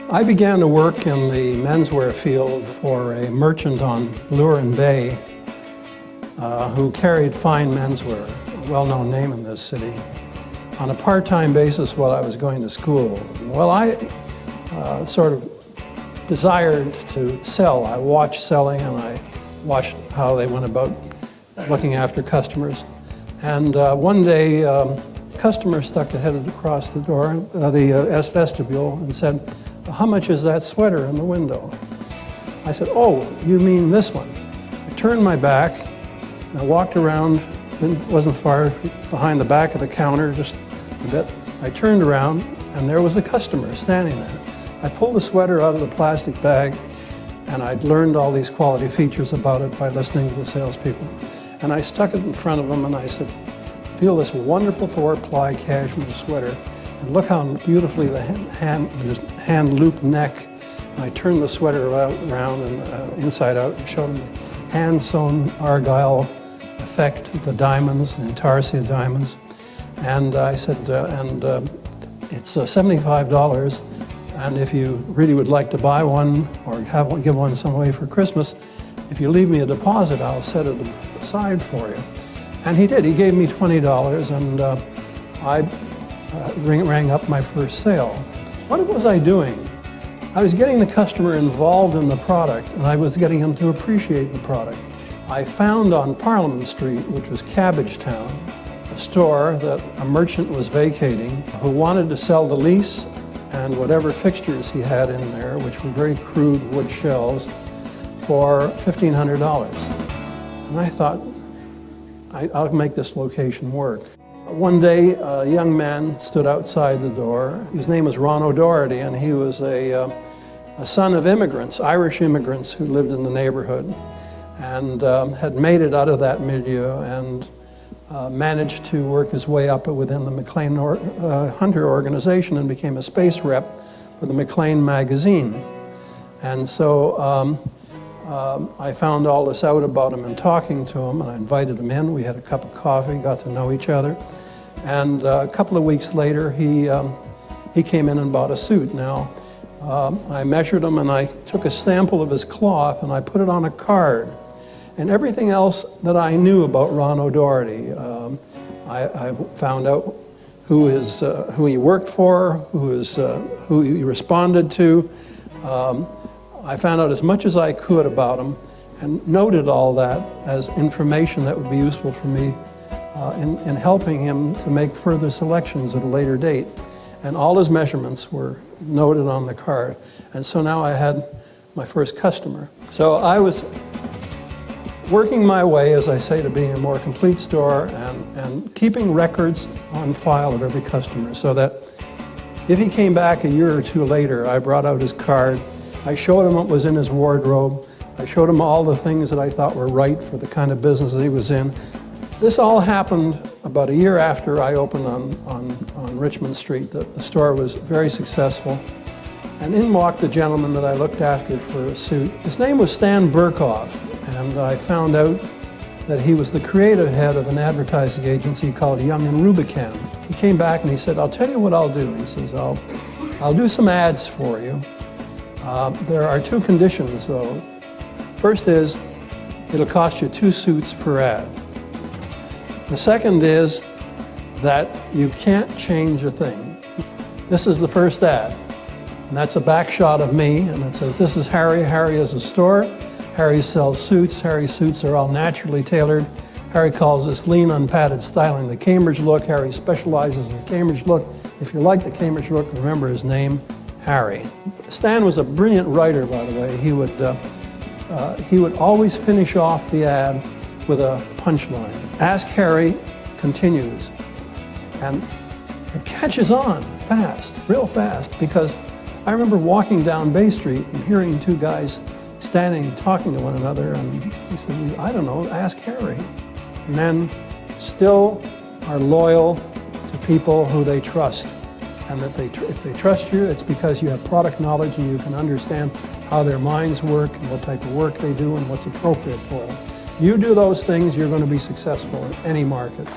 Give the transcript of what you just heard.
I began to work in the menswear field for a merchant on Bloor and Bay who carried fine menswear, a well-known name in this city, on a part-time basis while I was going to school. Well, I sort of desired to sell. I watched selling and I watched how they went about looking after customers. And one day, a customer stuck their head across the door, the vestibule, and said, "How much is that sweater in the window?" I said, "Oh, you mean this one?" I turned my back, and I walked around, it wasn't far behind the back of the counter, just a bit. I turned around, and there was a customer standing there. I pulled the sweater out of the plastic bag, and I'd learned all these quality features about it by listening to the salespeople. And I stuck it in front of them, and I said, "Feel this wonderful 4-ply cashmere sweater, and look how beautifully the hand loop neck." And I turned the sweater around and inside out and showed them the hand-sewn argyle effect, the diamonds, the intarsia diamonds. And I said, it's $75, and if you really would like to buy one or give one some way for Christmas, if you leave me a deposit, I'll set it aside for you. And he did. He gave me $20, and I rang up my first sale. What was I doing? I was getting the customer involved in the product, and I was getting him to appreciate the product. I found on Parliament Street, which was Cabbagetown, a store that a merchant was vacating who wanted to sell the lease and whatever fixtures he had in there, which were very crude wood shelves, for $1,500. And I thought, I'll make this location work. One day, a young man stood outside the door. His name was Ron O'Doherty, and he was a son of immigrants, Irish immigrants who lived in the neighborhood, and had made it out of that milieu and managed to work his way up within the Maclean Hunter organization and became a space rep for the Maclean magazine. And so I found all this out about him and talking to him, and I invited him in. We had a cup of coffee, got to know each other. And a couple of weeks later, he came in and bought a suit. Now, I measured him and I took a sample of his cloth and I put it on a card. And everything else that I knew about Ron O'Doherty, I found out who he worked for, who he responded to. I found out as much as I could about him and noted all that as information that would be useful for me in helping him to make further selections at a later date. And all his measurements were noted on the card. And so now I had my first customer. So I was working my way, as I say, to being a more complete store and keeping records on file of every customer so that if he came back a year or two later, I brought out his card, I showed him what was in his wardrobe, I showed him all the things that I thought were right for the kind of business that he was in. This all happened about a year after I opened on Richmond Street. The store was very successful. And in walked the gentleman that I looked after for a suit. His name was Stan Burkhoff, and I found out that he was the creative head of an advertising agency called Young and Rubicam. He came back and he said, "I'll tell you what I'll do." He says, I'll do some ads for you. There are two conditions, though. First is, it'll cost you 2 suits per ad. The second is that you can't change a thing. This is the first ad, and that's a back shot of me, and it says, "This is Harry. Harry is a store. Harry sells suits. Harry's suits are all naturally tailored. Harry calls this lean, unpadded styling the Cambridge look. Harry specializes in the Cambridge look. If you like the Cambridge look, remember his name, Harry." Stan was a brilliant writer, by the way. He would always finish off the ad with a punchline. "Ask Harry" continues. And it catches on fast, real fast, because I remember walking down Bay Street and hearing 2 guys standing talking to one another, and he said, "I don't know, ask Harry." Men still are loyal to people who they trust, and that if they trust you, it's because you have product knowledge and you can understand how their minds work and what type of work they do and what's appropriate for them. You do those things, you're going to be successful in any market.